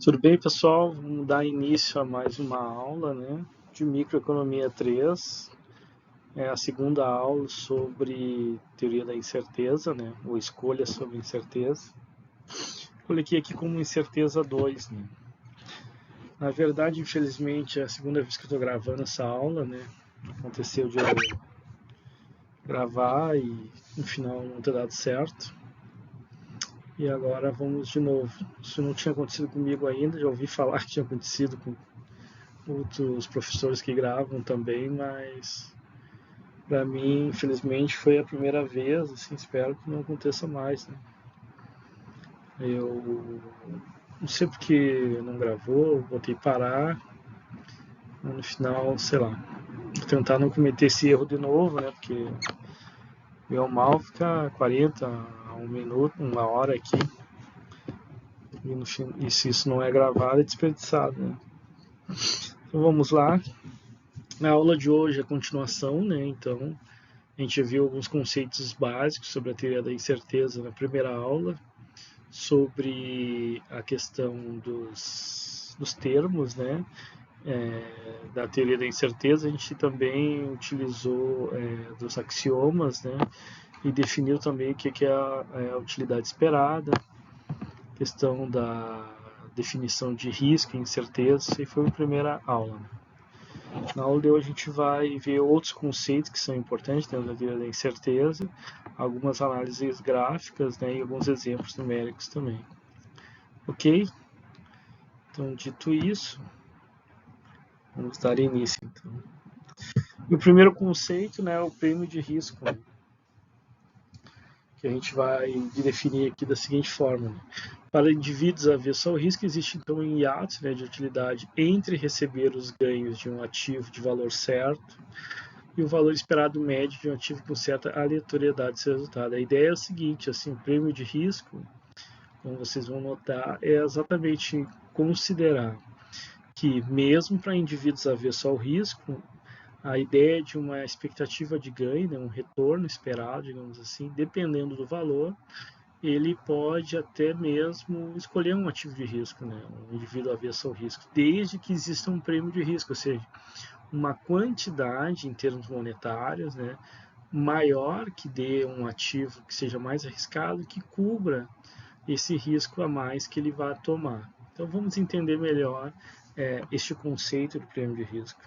Tudo bem, pessoal? Vamos dar início a mais uma aula, né, de Microeconomia 3. É a segunda aula sobre teoria da incerteza, né, ou escolha sobre incerteza. Coloquei aqui como incerteza 2, né. Na verdade, infelizmente, é a segunda vez que eu estou gravando essa aula, né. Aconteceu de eu gravar e no final não ter dado certo. E agora vamos de novo. Isso não tinha acontecido comigo ainda, já ouvi falar que tinha acontecido com outros professores que gravam também, mas para mim, infelizmente, foi a primeira vez, assim, espero que não aconteça mais, né? Eu não sei porque não gravou, botei parar, mas no final, sei lá, vou tentar não cometer esse erro de novo, né? Porque meu mal fica 40 a um minuto, uma hora aqui, e se isso não é gravado, é desperdiçado, né? Então vamos lá. Na aula de hoje é a continuação, né? Então, a gente viu alguns conceitos básicos sobre a teoria da incerteza na primeira aula, sobre a questão dos termos, né, da teoria da incerteza. A gente também utilizou dos axiomas, né, e definiu também o que é a utilidade esperada, questão da definição de risco e incerteza, e foi a primeira aula. Na aula de hoje a gente vai ver outros conceitos que são importantes dentro da teoria da incerteza, algumas análises gráficas, né, e alguns exemplos numéricos também. Ok? Então, dito isso, vamos dar início. Então. E o primeiro conceito, né, é o prêmio de risco, né, que a gente vai definir aqui da seguinte forma. Né? Para indivíduos avessos ao risco, existe então um hiato, né, de utilidade entre receber os ganhos de um ativo de valor certo e o valor esperado médio de um ativo com certa aleatoriedade de seu resultado. A ideia é o seguinte, assim, o prêmio de risco, como vocês vão notar, é exatamente considerar que mesmo para indivíduos avessos ao risco, a ideia de uma expectativa de ganho, né, um retorno esperado, digamos assim, dependendo do valor, ele pode até mesmo escolher um ativo de risco, né, um indivíduo avesso ao risco, desde que exista um prêmio de risco, ou seja, uma quantidade em termos monetários, né, maior que dê um ativo que seja mais arriscado, que cubra esse risco a mais que ele vai tomar. Então vamos entender melhor este conceito de prêmio de risco.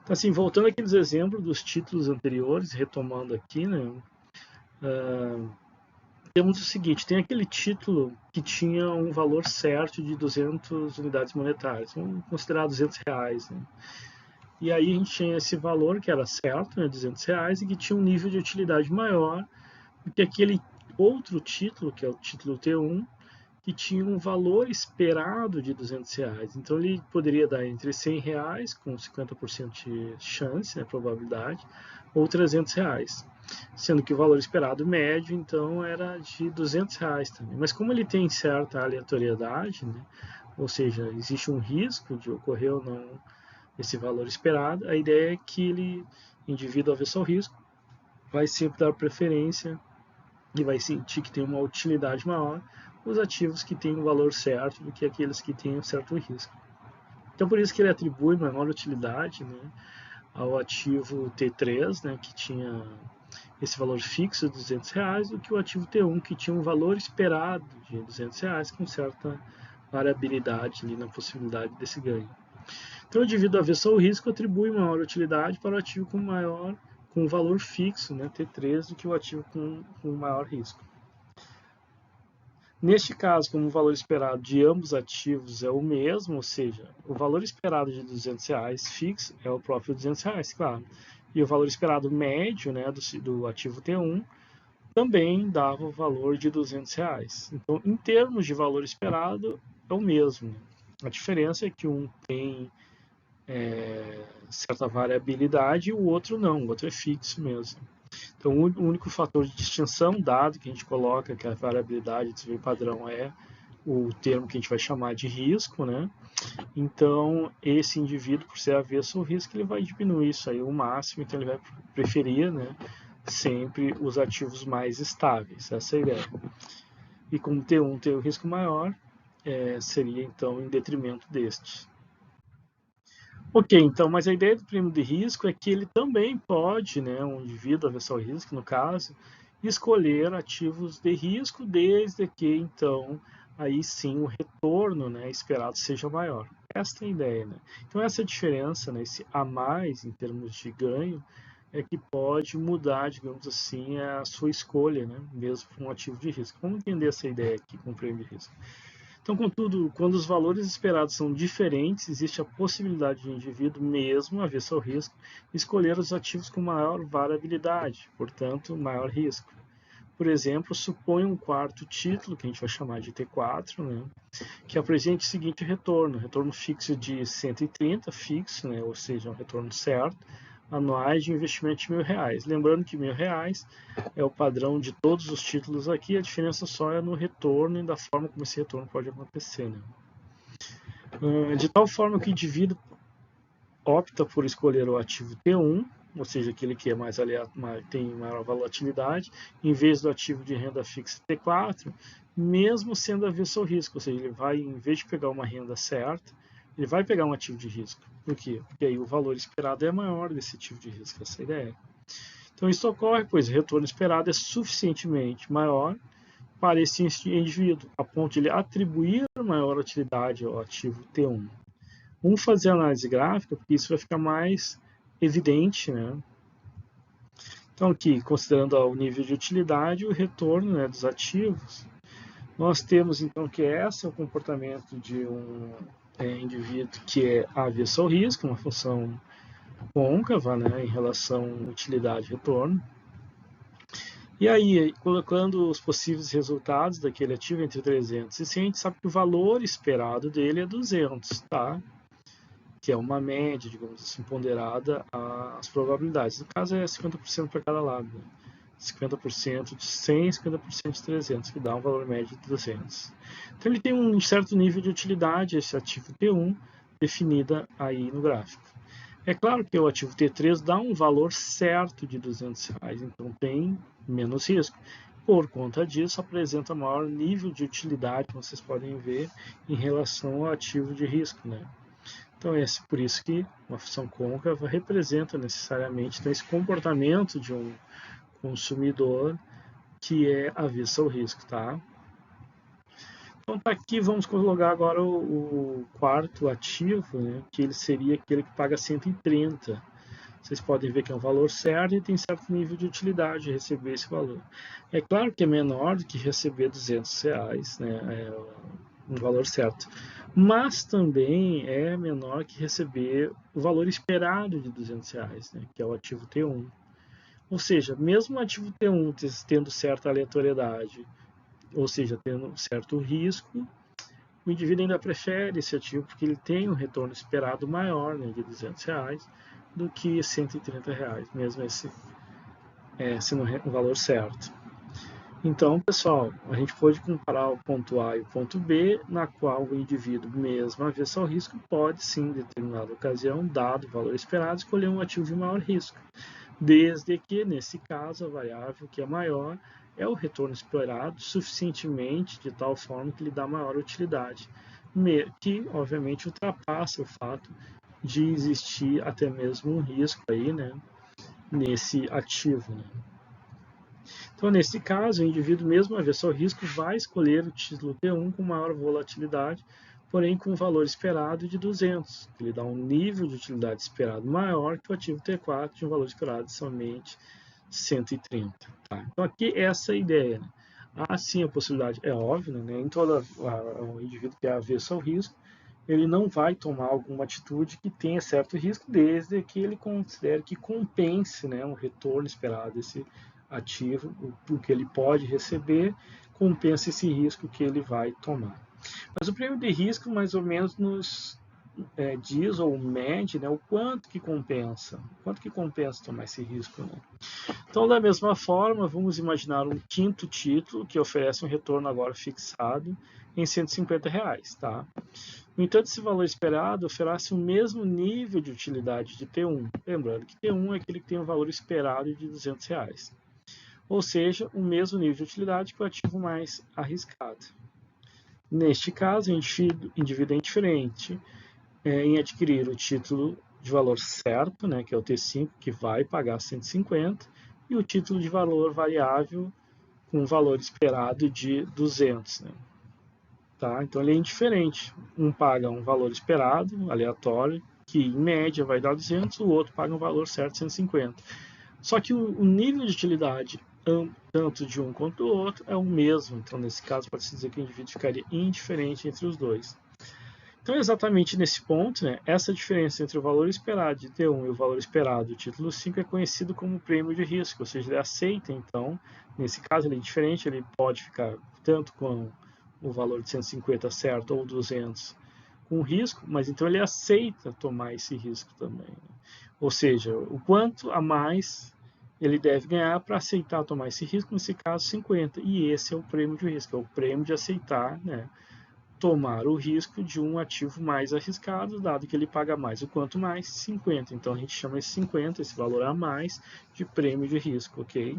Então, assim, voltando àqueles exemplos dos títulos anteriores, retomando aqui, né, temos o seguinte, tem aquele título que tinha um valor certo de 200 unidades monetárias, vamos considerar R$200, né? E aí a gente tinha esse valor que era certo, né, R$200, e que tinha um nível de utilidade maior do que aquele outro título, que é o título T1, que tinha um valor esperado de R$200. Então ele poderia dar entre R$100, com 50% de chance, né, probabilidade, ou R$300, sendo que o valor esperado médio, então, era de R$200 também. Mas como ele tem certa aleatoriedade, né, ou seja, existe um risco de ocorrer ou não esse valor esperado, a ideia é que ele, indivíduo avesso ao risco, vai sempre dar preferência e vai sentir que tem uma utilidade maior os ativos que têm um valor certo do que aqueles que têm um certo risco. Então, por isso que ele atribui maior utilidade, né, ao ativo T3, né, que tinha esse valor fixo de R$200, do que o ativo T1, que tinha um valor esperado de R$200, com certa variabilidade ali na possibilidade desse ganho. Então, o indivíduo avesso ao risco atribui maior utilidade para o ativo com valor fixo, né, T3, do que o ativo com maior risco. Neste caso, como o valor esperado de ambos ativos é o mesmo, ou seja, o valor esperado de R$200 fixo é o próprio R$200, claro, e o valor esperado médio, né, do ativo T1 também dava o valor de R$200. Então, em termos de valor esperado, é o mesmo. A diferença é que um tem certa variabilidade e o outro não, o outro é fixo mesmo. Então, o único fator de distinção, dado que a gente coloca que a variabilidade de desvio padrão é o termo que a gente vai chamar de risco, né? Então, esse indivíduo, por ser avesso ao risco, ele vai diminuir isso aí o máximo, então ele vai preferir, né, sempre os ativos mais estáveis, essa é a ideia. E como T1 tem o risco maior, seria então em detrimento deste. Ok, então, mas a ideia do prêmio de risco é que ele também pode, né, um indivíduo avesso ao risco, no caso, escolher ativos de risco, desde que, então, aí sim o retorno, né, esperado seja maior. Esta é a ideia, né? Então, essa diferença, né, esse a mais em termos de ganho, é que pode mudar, digamos assim, a sua escolha, né, mesmo para um ativo de risco. Vamos entender essa ideia aqui com o prêmio de risco. Então, contudo, quando os valores esperados são diferentes, existe a possibilidade de o indivíduo, mesmo avesso ao risco, escolher os ativos com maior variabilidade, portanto, maior risco. Por exemplo, suponha um quarto título, que a gente vai chamar de T4, né, que apresente o seguinte retorno fixo de 130, fixo, né, ou seja, um retorno certo, anuais de investimento de R$1.000. Lembrando que R$1.000 é o padrão de todos os títulos aqui, a diferença só é no retorno e da forma como esse retorno pode acontecer. Né? De tal forma que o indivíduo opta por escolher o ativo T1, ou seja, aquele que é tem maior volatilidade, em vez do ativo de renda fixa T4, mesmo sendo avesso ao risco, ou seja, ele vai, em vez de pegar uma renda certa, ele vai pegar um ativo de risco. Por quê? Porque aí o valor esperado é maior desse ativo de risco, essa é a ideia. Então isso ocorre, pois o retorno esperado é suficientemente maior para esse indivíduo, a ponto de ele atribuir maior utilidade ao ativo T1. Vamos fazer análise gráfica, porque isso vai ficar mais evidente, né? Então aqui, considerando o nível de utilidade e o retorno, né, dos ativos, nós temos então que esse é o comportamento de um indivíduo que é avesso ao risco, uma função côncava, né, em relação utilidade e retorno. E aí, colocando os possíveis resultados daquele ativo entre 300 e 100, a gente sabe que o valor esperado dele é 200, tá? Que é uma média, digamos assim, ponderada às probabilidades. No caso é 50% para cada lado, né? 50% de 100 e 50% de 300, que dá um valor médio de 200. Então ele tem um certo nível de utilidade, esse ativo T1, definida aí no gráfico. É claro que o ativo T3 dá um valor certo de R$200, então tem menos risco. Por conta disso, apresenta maior nível de utilidade, como vocês podem ver, em relação ao ativo de risco, né? Então, por isso que uma função côncava representa necessariamente então, esse comportamento de um consumidor que é avesso ao risco, tá? Então, tá aqui, vamos colocar agora o quarto ativo, né, que ele seria aquele que paga 130. Vocês podem ver que é um valor certo e tem certo nível de utilidade receber esse valor. É claro que é menor do que receber R$200, né, é um valor certo. Mas também é menor que receber o valor esperado de R$200, né, que é o ativo T1. Ou seja, mesmo o ativo T1 tendo certa aleatoriedade, ou seja, tendo certo risco, o indivíduo ainda prefere esse ativo porque ele tem um retorno esperado maior, né, de R$200, do que R$130, mesmo esse sendo um valor certo. Então, pessoal, a gente pode comparar o ponto A e o ponto B, na qual o indivíduo, mesmo avesso ao risco, pode sim, em determinada ocasião, dado o valor esperado, escolher um ativo de maior risco, desde que, nesse caso, a variável que é maior é o retorno esperado suficientemente de tal forma que lhe dá maior utilidade, que, obviamente, ultrapassa o fato de existir até mesmo um risco aí, né, nesse ativo, né? Então, nesse caso, o indivíduo, mesmo avesso ao risco, vai escolher o título T1 com maior volatilidade, porém com um valor esperado de 200, que lhe dá um nível de utilidade esperado maior que o ativo T4, de um valor esperado de somente 130. Tá? Então, aqui essa é a ideia. Né? Há sim a possibilidade, é óbvio, né? Em todo o indivíduo que é avesso ao risco, ele não vai tomar alguma atitude que tenha certo risco, desde que ele considere que compense, né, um retorno esperado desse ativo, o que ele pode receber, compensa esse risco que ele vai tomar. Mas o prêmio de risco mais ou menos nos diz ou mede, né, o quanto que compensa tomar esse risco. Né? Então, da mesma forma, vamos imaginar um quinto título que oferece um retorno agora fixado em R$150, tá? No entanto, esse valor esperado oferece o mesmo nível de utilidade de T1. Lembrando que T1 é aquele que tem o valor esperado de R$200. Ou seja, o mesmo nível de utilidade que o ativo mais arriscado. Neste caso, o indivíduo é indiferente em adquirir o título de valor certo, né, que é o T5, que vai pagar 150, e o título de valor variável com valor esperado de 200. Né? Tá? Então ele é indiferente. Um paga um valor esperado, aleatório, que em média vai dar 200, o outro paga um valor certo, 150. Só que o nível de utilidade tanto de um quanto do outro é o mesmo. Então, nesse caso, pode-se dizer que o indivíduo ficaria indiferente entre os dois. Então, exatamente nesse ponto, né, essa diferença entre o valor esperado de T1 e o valor esperado do título 5 é conhecido como prêmio de risco, ou seja, ele aceita, então, nesse caso ele é indiferente, ele pode ficar tanto com o valor de 150 certo ou 200 com risco, mas então ele aceita tomar esse risco também. Ou seja, o quanto a mais ele deve ganhar para aceitar tomar esse risco, nesse caso 50, e esse é o prêmio de risco, é o prêmio de aceitar, né, tomar o risco de um ativo mais arriscado, dado que ele paga mais. O quanto mais? 50. Então a gente chama esse 50, esse valor a mais, de prêmio de risco, ok?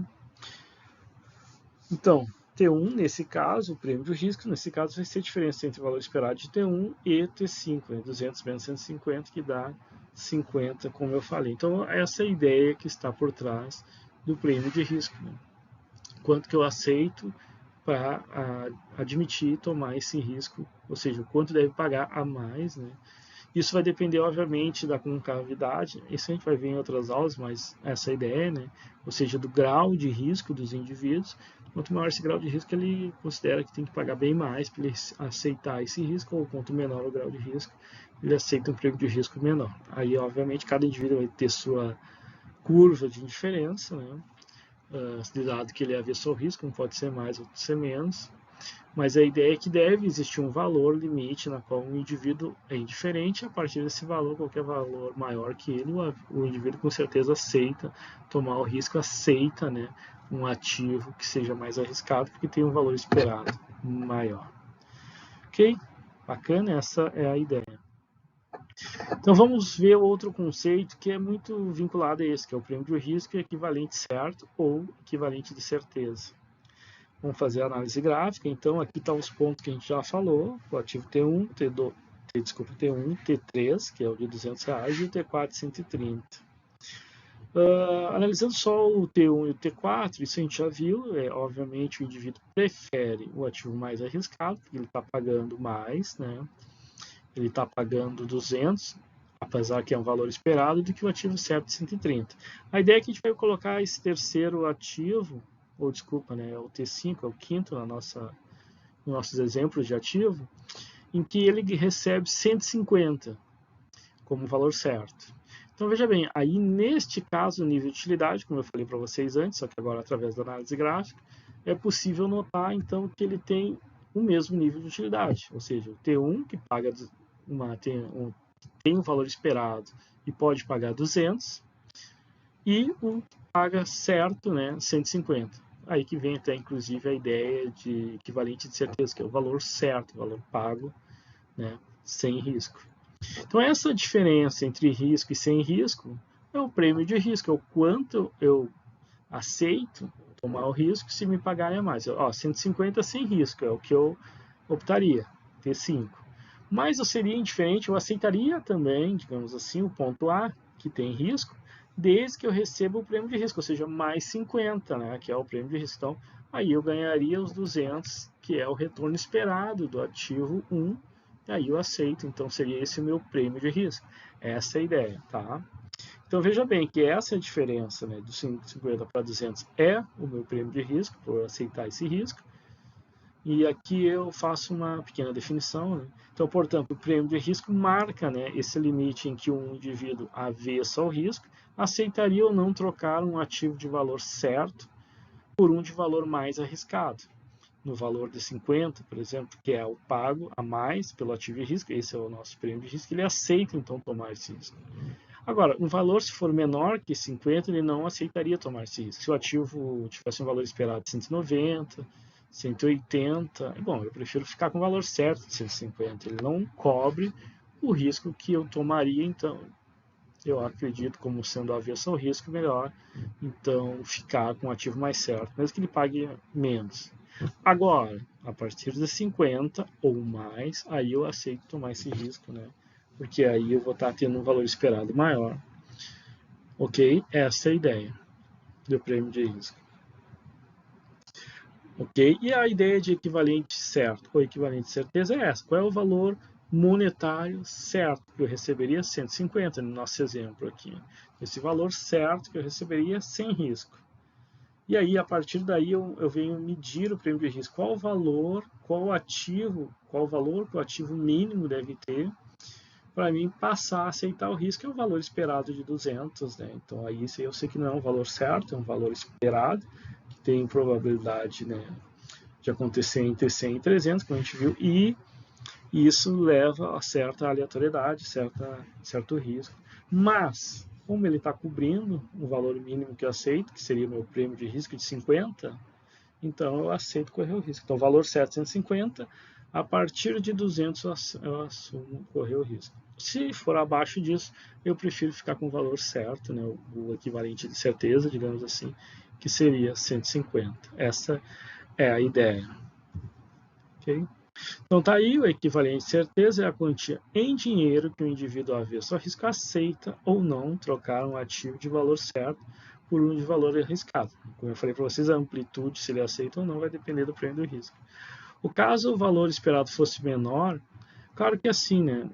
Então, T1, nesse caso, o prêmio de risco, nesse caso vai ser a diferença entre o valor esperado de T1 e T5, né? 200 menos 150, que dá 50, como eu falei. Então, essa é a ideia que está por trás do prêmio de risco. Né? Quanto que eu aceito para admitir tomar esse risco, ou seja, o quanto deve pagar a mais, né? Isso vai depender, obviamente, da concavidade, isso a gente vai ver em outras aulas, mas essa é a ideia, né? Ou seja, do grau de risco dos indivíduos. Quanto maior esse grau de risco, ele considera que tem que pagar bem mais para ele aceitar esse risco, ou quanto menor o grau de risco, ele aceita um prêmio de risco menor. Aí, obviamente, cada indivíduo vai ter sua curva de indiferença, né? Dado que ele é avesso ao risco, não pode ser mais ou ser menos, mas a ideia é que deve existir um valor limite na qual o indivíduo é indiferente, a partir desse valor, qualquer valor maior que ele, o indivíduo com certeza aceita tomar o risco, aceita, né, um ativo que seja mais arriscado, porque tem um valor esperado maior. Ok? Bacana, essa é a ideia. Então vamos ver outro conceito que é muito vinculado a esse, que é o prêmio de risco equivalente certo ou equivalente de certeza. Vamos fazer a análise gráfica, então aqui estão os pontos que a gente já falou, o ativo T1, T1, T3, que é o de R$200, e o T4, 130. Analisando só o T1 e o T4, isso a gente já viu, obviamente o indivíduo prefere o ativo mais arriscado, porque ele está pagando mais, né? Ele está pagando 200, apesar que é um valor esperado, do que o ativo certo de 130. A ideia é que a gente vai colocar esse terceiro ativo, ou desculpa, né, o T5, é o quinto nos nossos exemplos de ativo, em que ele recebe 150 como valor certo. Então veja bem, aí neste caso o nível de utilidade, como eu falei para vocês antes, só que agora através da análise gráfica, é possível notar então que ele tem o mesmo nível de utilidade, ou seja, o T1 que paga tem um valor esperado e pode pagar 200, e o paga certo, né, 150. Aí que vem até inclusive a ideia de equivalente de certeza, que é o valor certo, o valor pago, né, sem risco. Então essa diferença entre risco e sem risco é o prêmio de risco, é o quanto eu aceito tomar o risco se me pagarem a mais. 150 sem risco é o que eu optaria, T5. Mas eu seria indiferente, eu aceitaria também, digamos assim, o ponto A, que tem risco, desde que eu receba o prêmio de risco, ou seja, mais 50, né, que é o prêmio de risco. Então, aí eu ganharia os 200, que é o retorno esperado do ativo 1, e aí eu aceito, então seria esse o meu prêmio de risco. Essa é a ideia, tá? Então veja bem que essa é a diferença, né, do 50 para 200 é o meu prêmio de risco, por aceitar esse risco, e aqui eu faço uma pequena definição. Né? Então, portanto, o prêmio de risco marca, né, esse limite em que um indivíduo avesso ao risco aceitaria ou não trocar um ativo de valor certo por um de valor mais arriscado. No valor de 50, por exemplo, que é o pago a mais pelo ativo de risco, esse é o nosso prêmio de risco, ele aceita então tomar esse risco. Agora, um valor, se for menor que 50, ele não aceitaria tomar esse risco. Se o ativo tivesse um valor esperado de 190, 180, bom, eu prefiro ficar com o valor certo de 150. Ele não cobre o risco que eu tomaria, então eu acredito, como sendo avesso ao risco, melhor então ficar com o ativo mais certo, mesmo que ele pague menos. Agora, a partir de 50 ou mais, aí eu aceito tomar esse risco, né? Porque aí eu vou estar tendo um valor esperado maior. Ok? Essa é a ideia do prêmio de risco. Ok? E a ideia de equivalente certo ou equivalente de certeza é essa. Qual é o valor monetário certo que eu receberia? 150 no nosso exemplo aqui. Esse valor certo que eu receberia sem risco. E aí, a partir daí, eu venho medir o prêmio de risco. Qual o valor, qual o ativo, qual o valor que o ativo mínimo deve ter para mim passar a aceitar o risco, é o valor esperado de 200, né? Então, aí eu sei que não é um valor certo, é um valor esperado, que tem probabilidade, né, de acontecer entre 100 e 300, como a gente viu, e isso leva a certa aleatoriedade, certo risco. Mas, como ele está cobrindo o valor mínimo que eu aceito, que seria o meu prêmio de risco de 50, então eu aceito correr o risco. Então, o valor certo é 150, a partir de 200 eu assumo correr o risco. Se for abaixo disso, eu prefiro ficar com o valor certo, né, o equivalente de certeza, digamos assim, que seria 150. Essa é a ideia. Okay? Então tá aí, o equivalente de certeza é a quantia em dinheiro que o indivíduo avesso ao risco aceita ou não trocar um ativo de valor certo por um de valor arriscado. Como eu falei para vocês, a amplitude, se ele aceita ou não, vai depender do prêmio do risco. O caso o valor esperado fosse menor, claro que assim, né?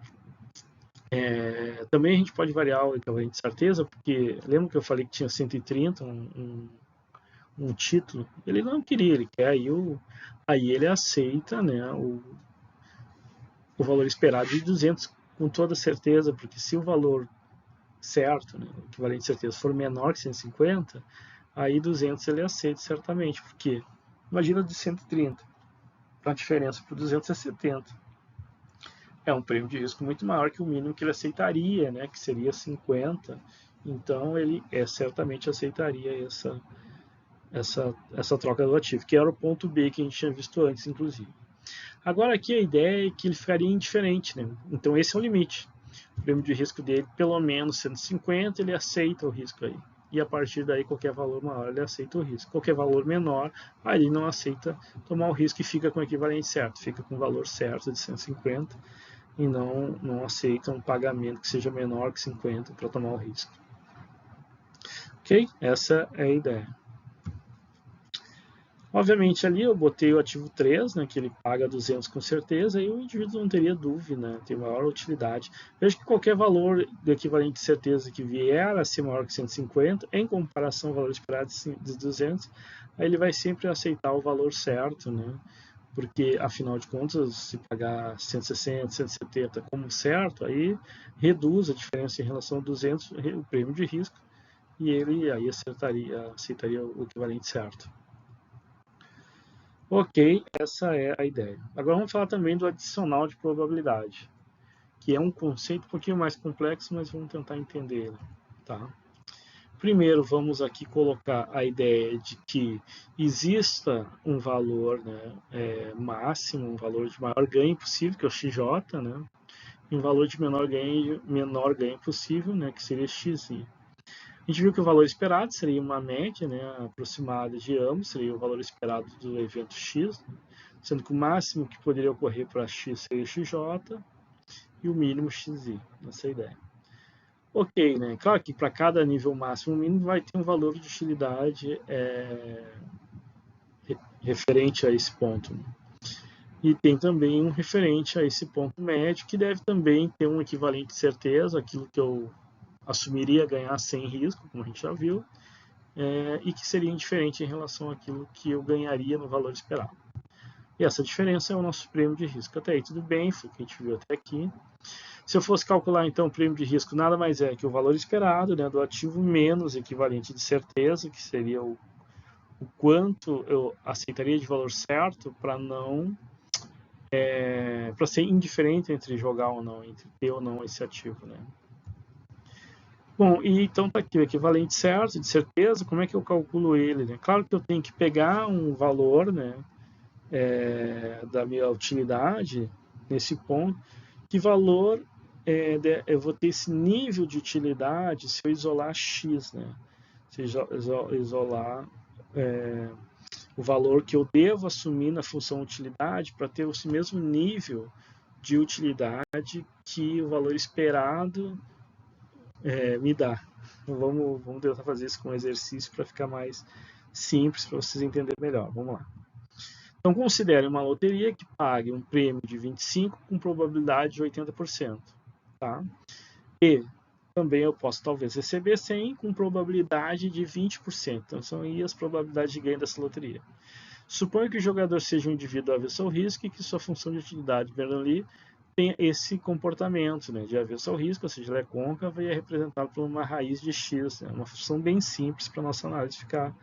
Também a gente pode variar o equivalente de certeza, porque lembra que eu falei que tinha 130, um título? Ele não queria, ele quer, aí ele aceita, né, o valor esperado de 200 com toda certeza, porque se o valor certo, né, o equivalente de certeza, for menor que 150, aí 200 ele aceita certamente, porque imagina de 130, a diferença para 200 é 70. É um prêmio de risco muito maior que o mínimo que ele aceitaria, né, que seria 50. Então ele certamente aceitaria essa troca do ativo, que era o ponto B que a gente tinha visto antes, inclusive. Agora aqui a ideia é que ele ficaria indiferente, né? Então esse é o limite. O prêmio de risco dele, pelo menos 150, ele aceita o risco aí. E a partir daí, qualquer valor maior, ele aceita o risco. Qualquer valor menor, aí ele não aceita tomar o risco e fica com o equivalente certo. Fica com o valor certo de 150 e não aceita um pagamento que seja menor que 50 para tomar o risco. Ok? Essa é a ideia. Obviamente ali eu botei o ativo 3, né, que ele paga 200 com certeza, e o indivíduo não teria dúvida, né, tem maior utilidade. Veja que qualquer valor do equivalente de certeza que vier a ser maior que 150, em comparação ao valor esperado de 200, aí ele vai sempre aceitar o valor certo, né, porque afinal de contas, se pagar 160, 170 como certo, aí reduz a diferença em relação a 200, o prêmio de risco, e ele aí aceitaria o equivalente certo. Ok, essa é a ideia. Agora vamos falar também do adicional de probabilidade, que é um conceito um pouquinho mais complexo, mas vamos tentar entender ele. Tá? Primeiro, vamos aqui colocar a ideia de que exista um valor, né, máximo, um valor de maior ganho possível, que é o XJ, né, e um valor de menor ganho possível, né, que seria XI. A gente viu que o valor esperado seria uma média, né, aproximada de ambos, seria o valor esperado do evento X, né, sendo que o máximo que poderia ocorrer para X seria XJ e o mínimo XI, essa é a ideia. Ok, né? Claro que para cada nível máximo e mínimo vai ter um valor de utilidade referente a esse ponto. Né? E tem também um referente a esse ponto médio, que deve também ter um equivalente de certeza, aquilo que eu assumiria ganhar sem risco, como a gente já viu, e que seria indiferente em relação àquilo que eu ganharia no valor esperado. E essa diferença é o nosso prêmio de risco. Até aí tudo bem, foi o que a gente viu até aqui. Se eu fosse calcular então o prêmio de risco, nada mais é que o valor esperado, né, do ativo menos equivalente de certeza, que seria o quanto eu aceitaria de valor certo para não para ser indiferente entre jogar ou não, entre ter ou não esse ativo, né? Bom, e então tá aqui o equivalente certo, de certeza, como é que eu calculo ele, né? Claro que eu tenho que pegar um valor, né, da minha utilidade, nesse ponto, que valor eu vou ter esse nível de utilidade se eu isolar X, né? Se isolar o valor que eu devo assumir na função utilidade para ter o mesmo nível de utilidade que o valor esperado me dá. Então, vamos tentar fazer isso com um exercício para ficar mais simples, para vocês entenderem melhor. Vamos lá. Então, considere uma loteria que pague um prêmio de 25 com probabilidade de 80%. Tá? E também eu posso talvez receber 100 com probabilidade de 20%. Então, são aí as probabilidades de ganho dessa loteria. Suponha que o jogador seja um indivíduo avesso ao risco e que sua função de utilidade Bernoulli tenha esse comportamento, né, de avesso ao risco, ou seja, ela é côncava e é representada por uma raiz de x, né, uma função bem simples para a nossa análise ficar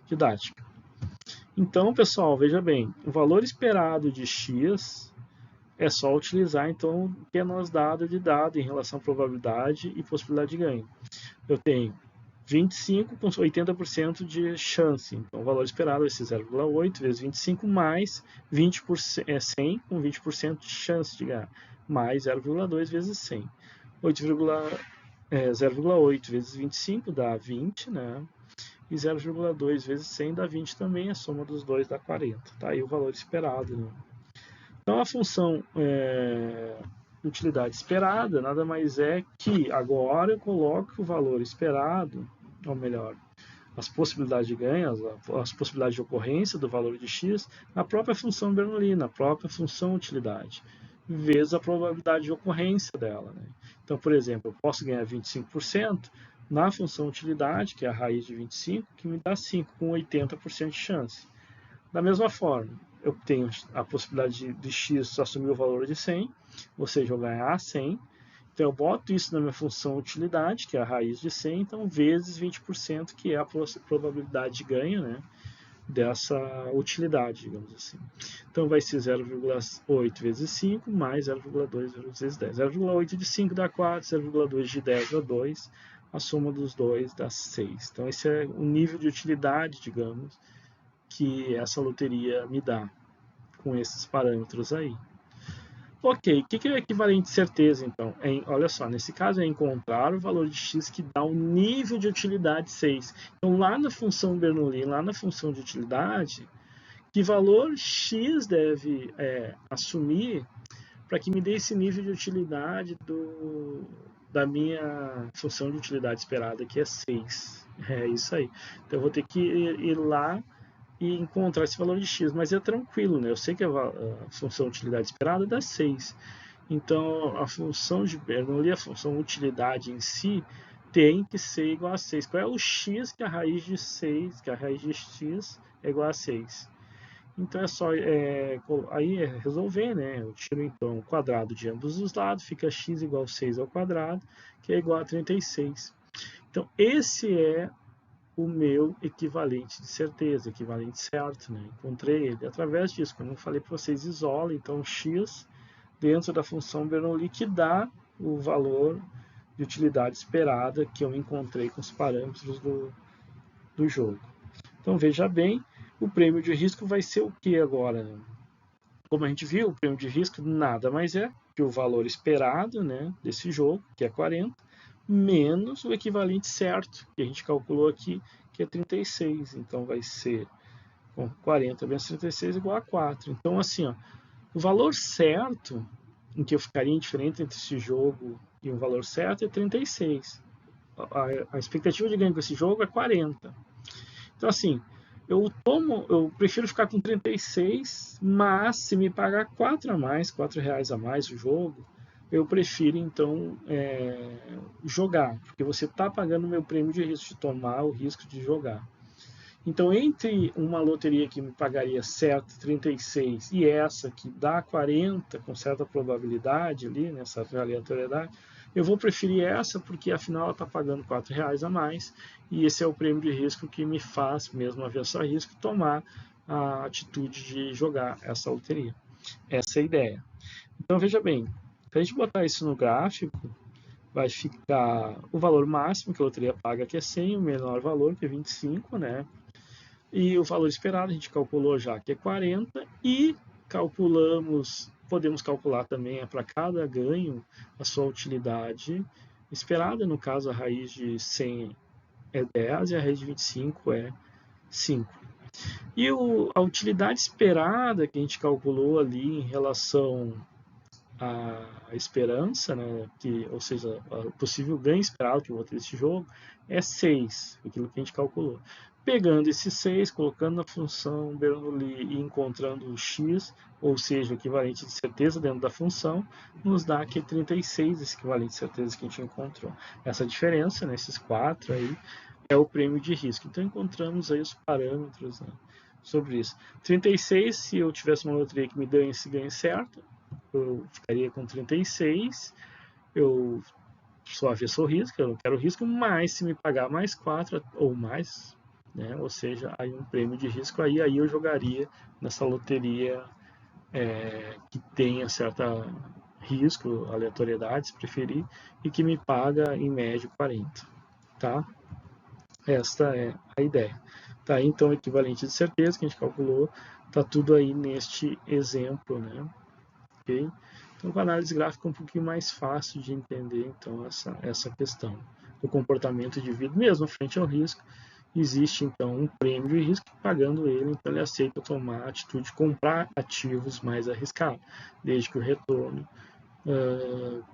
didática. Então, pessoal, veja bem, o valor esperado de x é só utilizar, então, o que é nos dado de dado em relação à probabilidade e possibilidade de ganho. Eu tenho 25 com 80% de chance, então o valor esperado vai ser 0,8 vezes 25 mais 100 com 20% de chance de ganhar, mais 0,2 vezes 100. 0,8 vezes 25 dá 20, né? E 0,2 vezes 100 dá 20 também, a soma dos dois dá 40. Tá aí o valor esperado, né? Então, a função utilidade esperada nada mais é que agora eu coloco o valor esperado, ou melhor, as possibilidades de ganho, as possibilidades de ocorrência do valor de x na própria função Bernoulli, na própria função utilidade, vezes a probabilidade de ocorrência dela. Né? Então, por exemplo, eu posso ganhar 25% na função utilidade, que é a raiz de 25, que me dá 5 com 80% de chance. Da mesma forma, eu tenho a possibilidade de x assumir o valor de 100, ou seja, eu ganhar 100. Então, eu boto isso na minha função utilidade, que é a raiz de 100, então, vezes 20%, que é a probabilidade de ganho, né, dessa utilidade, digamos assim. Então, vai ser 0,8 vezes 5, mais 0,2 vezes 10. 0,8 de 5 dá 4, 0,2 de 10 dá 2, a soma dos dois dá 6. Então, esse é o nível de utilidade, digamos, que essa loteria me dá com esses parâmetros aí. Ok, o que é o equivalente de certeza, então? Olha só, nesse caso é encontrar o valor de x que dá um nível de utilidade 6. Então, lá na função Bernoulli, lá na função de utilidade, que valor x deve assumir para que me dê esse nível de utilidade da minha função de utilidade esperada, que é 6. É isso aí. Então, eu vou ter que ir lá e encontrar esse valor de x, mas é tranquilo, né? Eu sei que a função utilidade esperada dá 6. Então, a função de Bernoulli, a função utilidade em si, tem que ser igual a 6. Qual é o x que a raiz de 6, que a raiz de x é igual a 6? Então, é só aí resolver, né? Eu tiro, então, o quadrado de ambos os lados, fica x igual a 6 ao quadrado, que é igual a 36. Então, esse é o meu equivalente de certeza, equivalente certo, né? Encontrei ele através disso, como eu falei para vocês, isola então x dentro da função Bernoulli que dá o valor de utilidade esperada que eu encontrei com os parâmetros do jogo. Então veja bem, o prêmio de risco vai ser o que agora? Né? Como a gente viu, o prêmio de risco nada mais é que o valor esperado, né, desse jogo, que é 40, menos o equivalente certo, que a gente calculou aqui, que é 36. Então, vai ser 40 menos 36 igual a 4. Então, assim, ó, o valor certo, em que eu ficaria indiferente entre esse jogo e o valor certo, é 36. A expectativa de ganho com esse jogo é 40. Então, assim, eu prefiro ficar com 36, mas se me pagar 4 a mais, R$4 a mais o jogo, eu prefiro então jogar, porque você está pagando o meu prêmio de risco, de tomar o risco de jogar. Então, entre uma loteria que me pagaria certo 36 e essa que dá 40 com certa probabilidade ali, nessa aleatoriedade, eu vou preferir essa porque afinal ela está pagando R$4 a mais e esse é o prêmio de risco que me faz, mesmo avesso a risco, tomar a atitude de jogar essa loteria. Essa é a ideia. Então, veja bem, se a gente botar isso no gráfico, vai ficar o valor máximo que a loteria paga, que é 100, o menor valor, que é 25, né? E o valor esperado a gente calculou já, que é 40, e podemos calcular também para cada ganho a sua utilidade esperada. No caso, a raiz de 100 é 10 e a raiz de 25 é 5. E a utilidade esperada que a gente calculou ali em relação à esperança, né, ou seja, o possível ganho esperado que eu vou ter desse jogo, é 6, aquilo que a gente calculou. Pegando esse 6, colocando na função Bernoulli e encontrando o x, ou seja, o equivalente de certeza dentro da função, nos dá aqui 36, esse equivalente de certeza que a gente encontrou. Essa diferença, né, esses 4 aí, é o prêmio de risco. Então encontramos aí os parâmetros, né, sobre isso. 36, se eu tivesse uma loteria que me dê esse ganho certo, eu ficaria com 36, eu sou avesso ao risco, eu não quero risco, mas se me pagar mais 4 ou mais, né, ou seja, aí um prêmio de risco, aí eu jogaria nessa loteria que tenha certa risco, aleatoriedade, se preferir, e que me paga em média 40, tá? Esta é a ideia. Tá, então, equivalente de certeza que a gente calculou, tá tudo aí neste exemplo, né? Ok? Então, com a análise gráfica é um pouquinho mais fácil de entender, então, essa questão do comportamento de vida, mesmo frente ao risco. Existe, então, um prêmio de risco, pagando ele, então ele aceita tomar a atitude de comprar ativos mais arriscados, desde que o retorno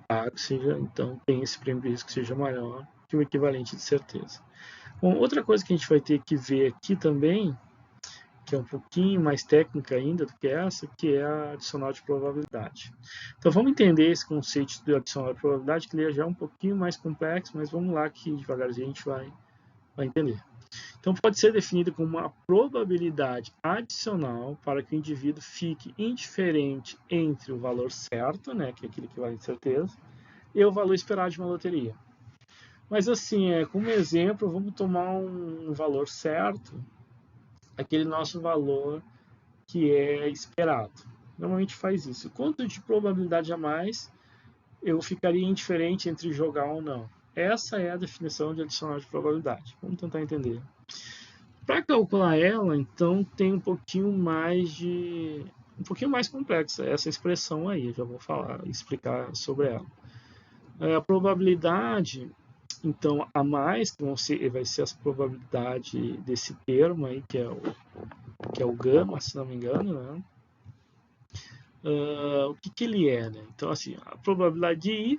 pago seja, então, tem esse prêmio de risco que seja maior que o equivalente de certeza. Bom, outra coisa que a gente vai ter que ver aqui também, que é um pouquinho mais técnica ainda do que essa, que é a adicional de probabilidade. Então vamos entender esse conceito de adicional de probabilidade, que ele já é um pouquinho mais complexo, mas vamos lá que devagarzinho a gente vai entender. Então pode ser definido como uma probabilidade adicional para que o indivíduo fique indiferente entre o valor certo, né, que é aquele que vale de certeza, e o valor esperado de uma loteria. Mas assim, como exemplo, vamos tomar um valor certo, aquele nosso valor que é esperado. Normalmente faz isso. Quanto de probabilidade a mais, eu ficaria indiferente entre jogar ou não. Essa é a definição de adicional de probabilidade. Vamos tentar entender. Para calcular ela, então, tem um pouquinho mais complexa essa expressão aí. Eu já vou explicar sobre ela. A probabilidade, então, a mais, que vai ser a probabilidade desse termo aí, que é o gama, se não me engano, né? O que ele é, né? Então, assim, a probabilidade de I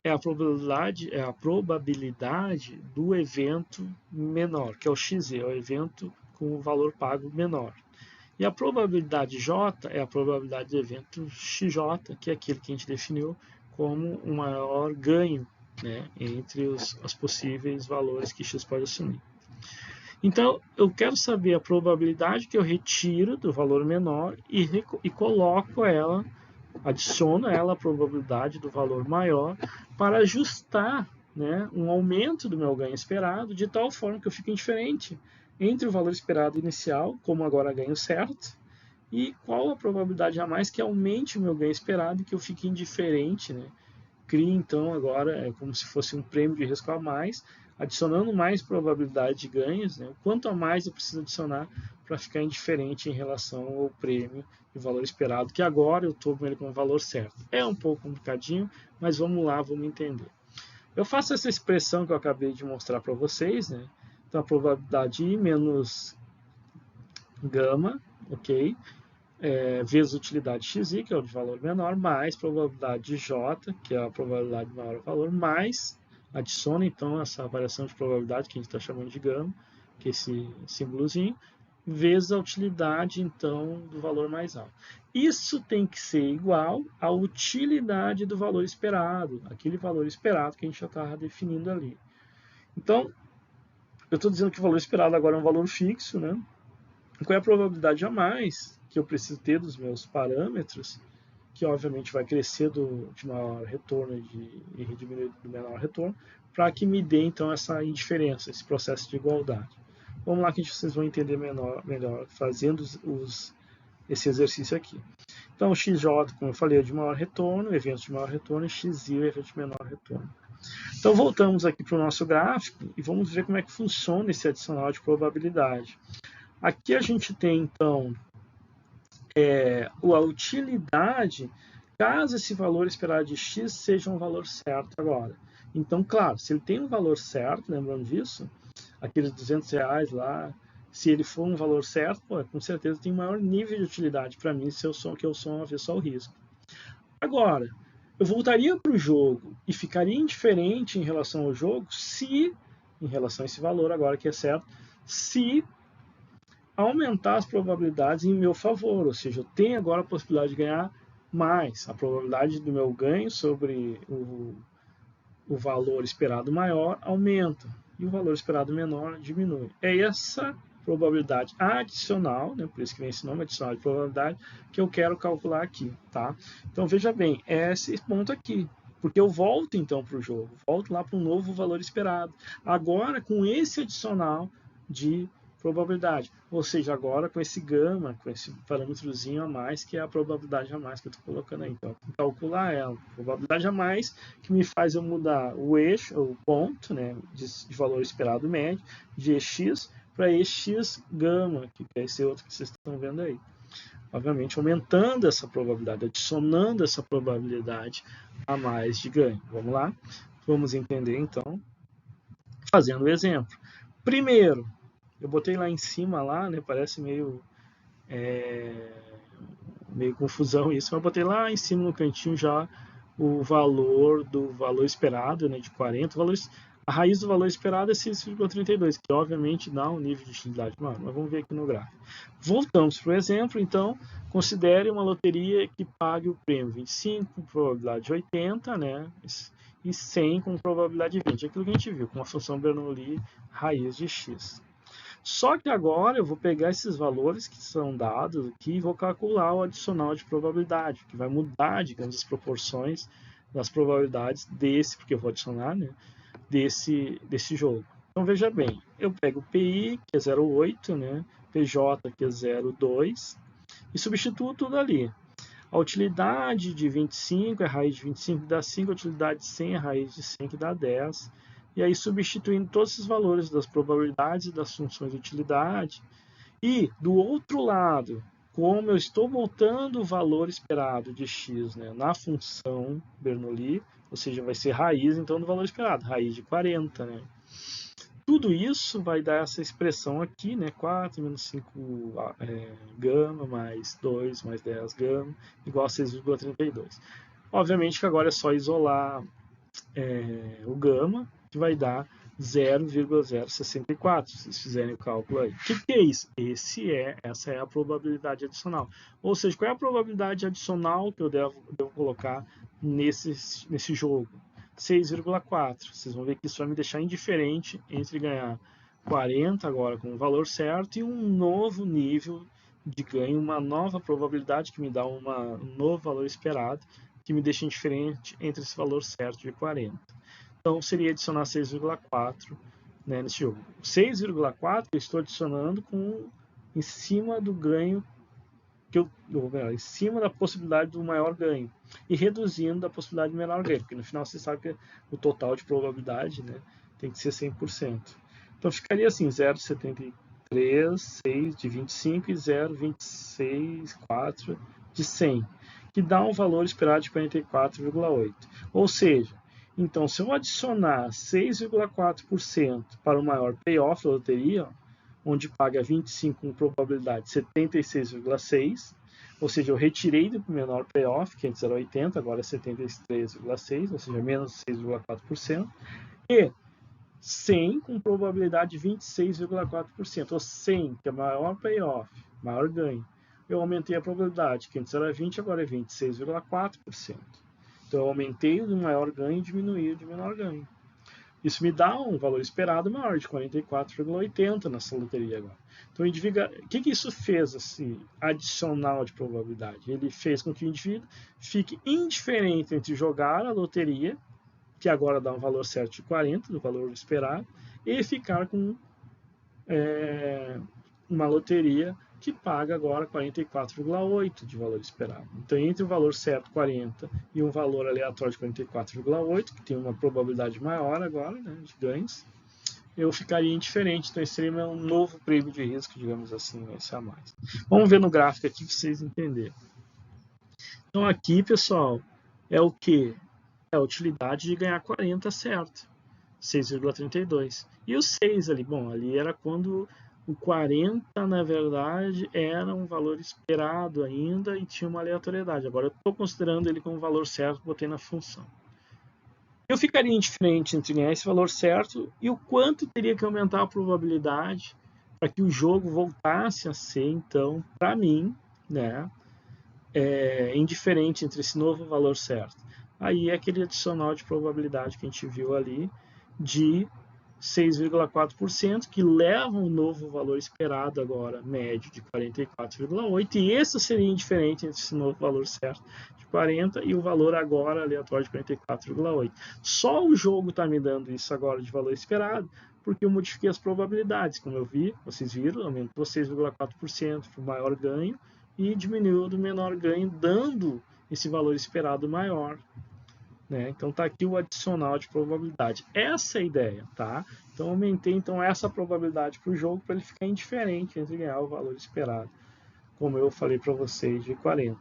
é a probabilidade do evento menor, que é o XZ, é o evento com o valor pago menor. E a probabilidade J é a probabilidade do evento XJ, que é aquele que a gente definiu como o maior ganho, né, entre os possíveis valores que X pode assumir. Então, eu quero saber a probabilidade que eu retiro do valor menor e coloco ela, adiciono ela a probabilidade do valor maior para ajustar, né, um aumento do meu ganho esperado, de tal forma que eu fique indiferente entre o valor esperado inicial, como agora ganho certo, e qual a probabilidade a mais que aumente o meu ganho esperado e que eu fique indiferente, né? Crie então agora como se fosse um prêmio de risco a mais, adicionando mais probabilidade de ganhos, né? O quanto a mais eu preciso adicionar para ficar indiferente em relação ao prêmio e valor esperado, que agora eu estou com ele com o valor certo. É um pouco complicadinho, mas vamos lá, vamos entender. Eu faço essa expressão que eu acabei de mostrar para vocês, né? Então a probabilidade I menos gama, ok? Vezes utilidade xi, que é o de valor menor, mais probabilidade de j, que é a probabilidade de maior valor, mais adiciona então essa variação de probabilidade que a gente está chamando de gama, que é esse símbolozinho, vezes a utilidade então do valor mais alto. Isso tem que ser igual à utilidade do valor esperado, aquele valor esperado que a gente já estava definindo ali. Então, eu estou dizendo que o valor esperado agora é um valor fixo, né? Qual é a probabilidade a mais que eu preciso ter dos meus parâmetros, que obviamente vai crescer de maior retorno e diminuir do menor retorno, para que me dê então essa indiferença, esse processo de igualdade. Vamos lá que vocês vão entender melhor fazendo esse exercício aqui. Então, o XJ, como eu falei, é de maior retorno, evento de maior retorno, e XY é evento de menor retorno. Então, voltamos aqui para o nosso gráfico e vamos ver como é que funciona esse adicional de probabilidade. Aqui a gente tem, então, a utilidade, caso esse valor esperado de x seja um valor certo agora. Então, claro, se ele tem um valor certo, lembrando disso, aqueles R$200 lá, Se ele for um valor certo, pô, com certeza tem maior nível de utilidade para mim se eu sou uma avesso ao risco. Agora, eu voltaria para o jogo e ficaria indiferente em relação ao jogo se, em relação a esse valor agora que é certo, se aumentar as probabilidades em meu favor, ou seja, eu tenho agora a possibilidade de ganhar mais. A probabilidade do meu ganho sobre o valor esperado maior aumenta e o valor esperado menor diminui. É essa probabilidade adicional, né, por isso que vem esse nome adicional de probabilidade, que eu quero calcular aqui, tá? Então veja bem, é esse ponto aqui, porque eu volto então para o jogo, volto lá para um novo valor esperado, agora com esse adicional de probabilidade, ou seja, agora com esse gama, com esse parâmetrozinho a mais, que é a probabilidade a mais que eu estou colocando aí. Então, calcular ela, probabilidade a mais, que me faz eu mudar o eixo, o ponto, né, de valor esperado médio, de EX para EX gama, que é esse outro que vocês estão vendo aí. Obviamente, aumentando essa probabilidade, adicionando essa probabilidade a mais de ganho. Vamos lá? Vamos entender, então, fazendo o exemplo. Primeiro, eu botei lá em cima, lá, né, parece meio confusão isso, mas eu botei lá em cima no cantinho já o valor do valor esperado, né, de 40. A raiz do valor esperado é 6,32, que obviamente dá um nível de utilidade maior, mas vamos ver aqui no gráfico. Voltamos para o exemplo, então, considere uma loteria que pague o prêmio 25 com probabilidade de 80, né, e 100 com probabilidade de 20. Aquilo que a gente viu, com a função Bernoulli raiz de x. Só que agora eu vou pegar esses valores que são dados aqui e vou calcular o adicional de probabilidade, que vai mudar, digamos, as proporções das probabilidades desse, porque eu vou adicionar, né, desse jogo. Então veja bem, eu pego o PI, que é 0,8, né, PJ, que é 0,2, e substituo tudo ali. A utilidade de 25 é a raiz de 25 que dá 5, a utilidade de 100 é a raiz de 100 que dá 10. E aí substituindo todos esses valores das probabilidades e das funções de utilidade. E do outro lado, como eu estou botando o valor esperado de x, né, na função Bernoulli, ou seja, vai ser raiz então do valor esperado, raiz de 40, né? Tudo isso vai dar essa expressão aqui, né? 4 menos 5 gama, mais 2, mais 10 gama, igual a 6,32. Obviamente que agora é só isolar o gama, que vai dar 0,064, se vocês fizerem o cálculo aí. O que é isso? Essa é a probabilidade adicional. Ou seja, qual é a probabilidade adicional que eu devo colocar nesse jogo? 6,4. Vocês vão ver que isso vai me deixar indiferente entre ganhar 40 agora com o valor certo e um novo nível de ganho, uma nova probabilidade que me dá um novo valor esperado, que me deixa indiferente entre esse valor certo de 40. Então seria adicionar 6,4, né, nesse jogo. 6,4 eu estou adicionando em cima do ganho em cima da possibilidade do maior ganho e reduzindo da possibilidade do menor ganho, porque no final você sabe que o total de probabilidade, né, tem que ser 100%. Então ficaria assim, 0,73, 6 de 25 e 0,26,4 de 100, que dá um valor esperado de 44,8. Ou seja, então se eu adicionar 6,4% para o maior payoff da loteria, onde paga 25 com probabilidade de 76,6, ou seja, eu retirei do menor payoff, que antes era 80, agora é 73,6, ou seja, menos 6,4%, e 100 com probabilidade de 26,4%, ou 100, que é maior payoff, maior ganho. Eu aumentei a probabilidade, que antes era 20, agora é 26,4%. Então eu aumentei o maior ganho e diminuí o de menor ganho. Isso me dá um valor esperado maior, de 44,80 nessa loteria agora. Então, o que isso fez, assim, adicional de probabilidade? Ele fez com que o indivíduo fique indiferente entre jogar a loteria, que agora dá um valor certo de 40, do valor esperado, e ficar com uma loteria que paga agora 44,8 de valor esperado. Então, entre o valor certo, 40, e um valor aleatório de 44,8, que tem uma probabilidade maior agora, né, de ganhos, eu ficaria indiferente. Então, esse seria um novo prêmio de risco, digamos assim, esse a mais. Vamos ver no gráfico aqui para vocês entenderem. Então, aqui, pessoal, é o que? É a utilidade de ganhar 40, certo? 6,32. E o 6 ali, bom, ali era quando O 40, na verdade, era um valor esperado ainda e tinha uma aleatoriedade. Agora eu estou considerando ele como valor certo, botei na função. Eu ficaria indiferente entre ganhar esse valor certo e o quanto teria que aumentar a probabilidade para que o jogo voltasse a ser, então, para mim, né, indiferente entre esse novo valor certo. Aí é aquele adicional de probabilidade que a gente viu ali de 6,4%, que leva um novo valor esperado agora, médio, de 44,8%, e esse seria indiferente entre esse novo valor certo de 40 e o valor agora aleatório de 44,8%. Só o jogo está me dando isso agora de valor esperado, porque eu modifiquei as probabilidades, como eu vi, vocês viram, aumentou 6,4% para o maior ganho e diminuiu do menor ganho, dando esse valor esperado maior. Né? Então está aqui o adicional de probabilidade. Essa é a ideia, tá? Então aumentei então essa probabilidade para o jogo para ele ficar indiferente entre ganhar o valor esperado, como eu falei para vocês, de 40.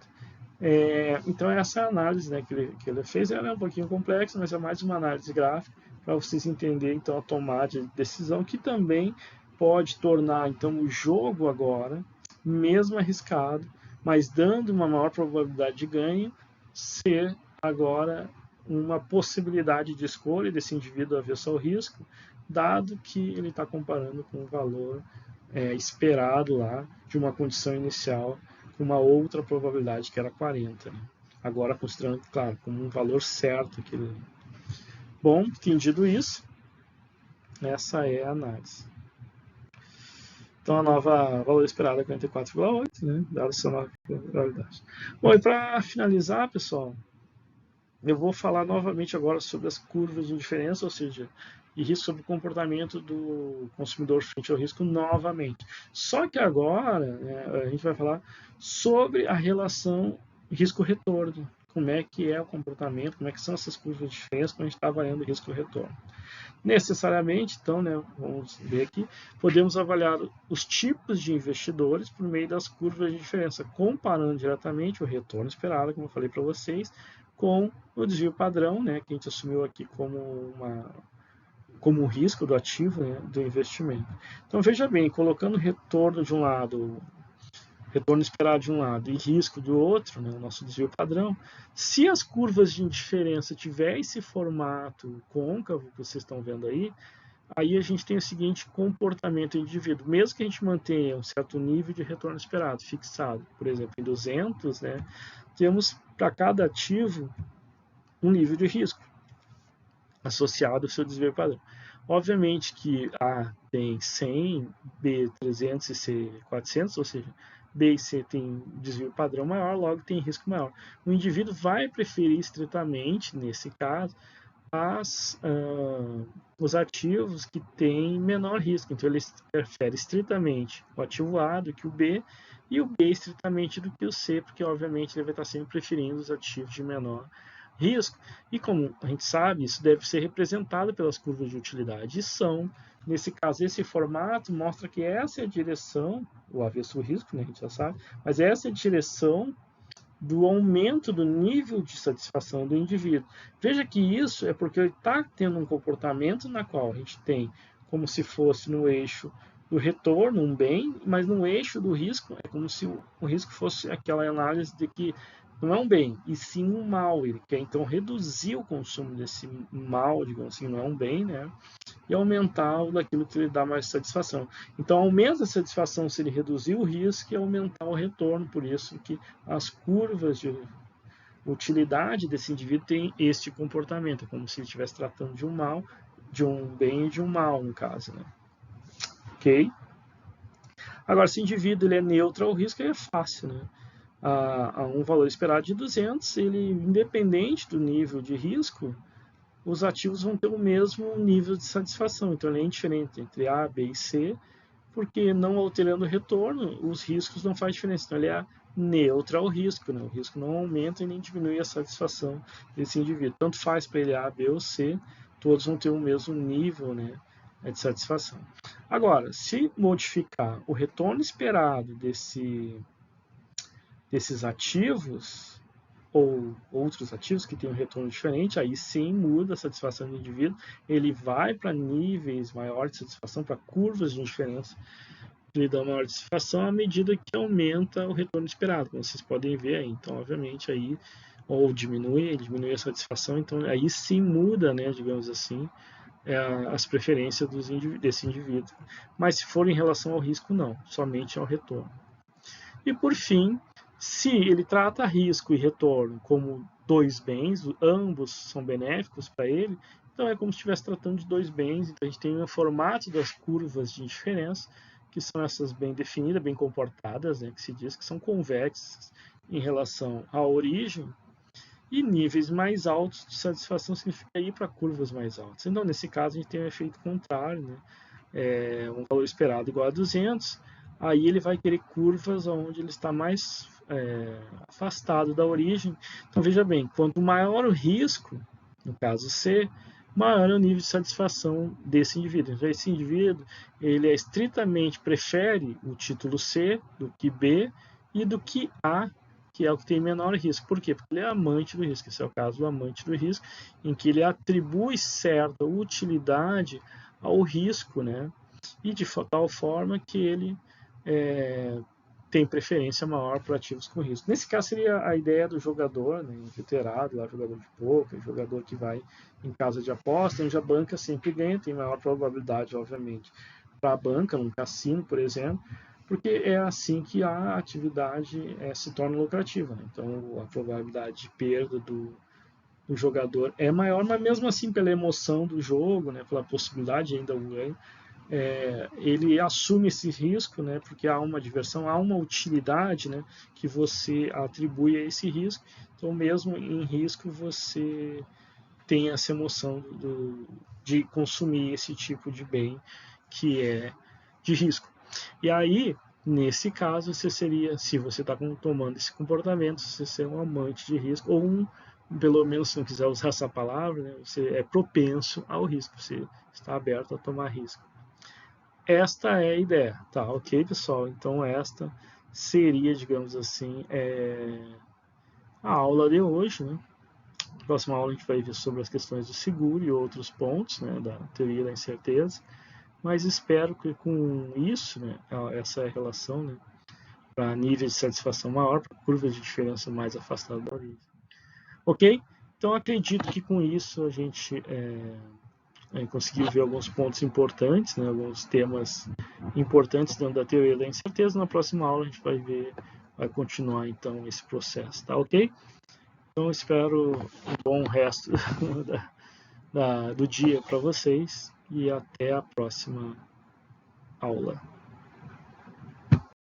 Então essa é a análise, né, que ele fez. Ela é um pouquinho complexa, mas é mais uma análise gráfica para vocês entenderem então a tomada de decisão, que também pode tornar então o jogo agora, mesmo arriscado, mas dando uma maior probabilidade de ganho, ser agora uma possibilidade de escolha desse indivíduo avesso ao risco, dado que ele está comparando com o valor esperado lá de uma condição inicial com uma outra probabilidade que era 40. Né? Agora considerando, claro, como um valor certo. Bom, entendido isso, essa é a análise. Então a nova valor esperado é 44,8, né? Dado essa nova probabilidade. Bom, e para finalizar, pessoal, eu vou falar novamente agora sobre as curvas de diferença, ou seja, e risco sobre o comportamento do consumidor frente ao risco novamente. Só que agora, né, a gente vai falar sobre a relação risco-retorno, como é que é o comportamento, como é que são essas curvas de diferença quando a gente está avaliando risco-retorno. Necessariamente, então, né, vamos ver aqui, podemos avaliar os tipos de investidores por meio das curvas de diferença, comparando diretamente o retorno esperado, como eu falei para vocês, com o desvio padrão, né, que a gente assumiu aqui como um risco do ativo, né, do investimento. Então, veja bem, colocando retorno de um lado, retorno esperado de um lado e risco do outro, né, o nosso desvio padrão, se as curvas de diferença tiver esse formato côncavo que vocês estão vendo aí a gente tem o seguinte comportamento do indivíduo. Mesmo que a gente mantenha um certo nível de retorno esperado fixado, por exemplo, em 200, né, temos para cada ativo um nível de risco associado ao seu desvio padrão. Obviamente que A tem 100, B 300 e C 400, ou seja, B e C tem desvio padrão maior, logo tem risco maior. O indivíduo vai preferir estritamente, nesse caso, os ativos que têm menor risco. Então, ele prefere estritamente o ativo A do que o B e o B estritamente do que o C, porque, obviamente, ele vai estar sempre preferindo os ativos de menor risco. E, como a gente sabe, isso deve ser representado pelas curvas de utilidade. E são, nesse caso, esse formato mostra que essa é a direção, o avesso risco, né, a gente já sabe, mas essa é a direção do aumento do nível de satisfação do indivíduo. Veja que isso é porque ele está tendo um comportamento na qual a gente tem como se fosse no eixo do retorno um bem, mas no eixo do risco é como se o risco fosse aquela análise de que não é um bem, e sim um mal. Ele quer então reduzir o consumo desse mal, digamos assim, não é um bem, né? E aumentar o daquilo que lhe dá mais satisfação. Então, aumenta a satisfação se ele reduzir o risco e aumentar o retorno. Por isso que as curvas de utilidade desse indivíduo têm este comportamento, é como se ele estivesse tratando de um mal, de um bem e de um mal, no caso. Né? Ok? Agora, se o indivíduo ele é neutro ao risco, aí é fácil. Né? A um valor esperado de 200, ele, independente do nível de risco, os ativos vão ter o mesmo nível de satisfação. Então, ele é indiferente entre A, B e C, porque não alterando o retorno, os riscos não faz diferença. Então, ele é neutro ao risco. Né? O risco não aumenta e nem diminui a satisfação desse indivíduo. Tanto faz para ele A, B ou C, todos vão ter o mesmo nível, né, de satisfação. Agora, se modificar o retorno esperado desses ativos, ou outros ativos que têm um retorno diferente, aí sim muda a satisfação do indivíduo, ele vai para níveis maiores de satisfação, para curvas de diferença lhe dá maior satisfação à medida que aumenta o retorno esperado, como vocês podem ver aí. Então, obviamente, aí, ou diminui a satisfação, então aí sim muda, né, digamos assim, as preferências desse indivíduo. Mas se for em relação ao risco, não, somente ao retorno. E por fim, se ele trata risco e retorno como dois bens, ambos são benéficos para ele, então é como se estivesse tratando de dois bens. Então a gente tem o formato das curvas de indiferença, que são essas bem definidas, bem comportadas, né, que se diz que são convexas em relação à origem, e níveis mais altos de satisfação significa ir para curvas mais altas. Então, nesse caso, a gente tem um efeito contrário, né? Um valor esperado igual a 200, aí ele vai querer curvas onde ele está mais afastado da origem. Então, veja bem, quanto maior o risco, no caso C, maior é o nível de satisfação desse indivíduo. Então, esse indivíduo, ele estritamente prefere o título C do que B e do que A, que é o que tem menor risco. Por quê? Porque ele é amante do risco. Esse é o caso do amante do risco, em que ele atribui certa utilidade ao risco, né? E de tal forma que ele tem preferência maior para ativos com risco. Nesse caso seria a ideia do jogador, né, inveterado, lá, jogador de poker, jogador que vai em casa de aposta, onde a banca sempre ganha, tem maior probabilidade, obviamente, para a banca, num cassino, por exemplo, porque é assim que a atividade se torna lucrativa. Né? Então, a probabilidade de perda do jogador é maior, mas mesmo assim, pela emoção do jogo, né, pela possibilidade ainda do ganho, ele assume esse risco, né, porque há uma diversão, há uma utilidade, né, que você atribui a esse risco. Então, mesmo em risco, você tem essa emoção de consumir esse tipo de bem que é de risco. E aí, nesse caso, você seria, se você está tomando esse comportamento, você ser um amante de risco, ou pelo menos, se não quiser usar essa palavra, né, você é propenso ao risco, você está aberto a tomar risco. Esta é a ideia, tá? Ok, pessoal? Então, esta seria, digamos assim, a aula de hoje, né? Na próxima aula a gente vai ver sobre as questões do seguro e outros pontos, né, da teoria da incerteza. Mas espero que com isso, né, essa relação, né, para níveis de satisfação maior, para curvas de diferença mais afastadas da origem. Ok? Então acredito que com isso a gente conseguiu ver alguns pontos importantes, né, alguns temas importantes dentro da teoria da incerteza. Na próxima aula a gente vai continuar então esse processo, tá ok? Então espero um bom resto do dia para vocês e até a próxima aula.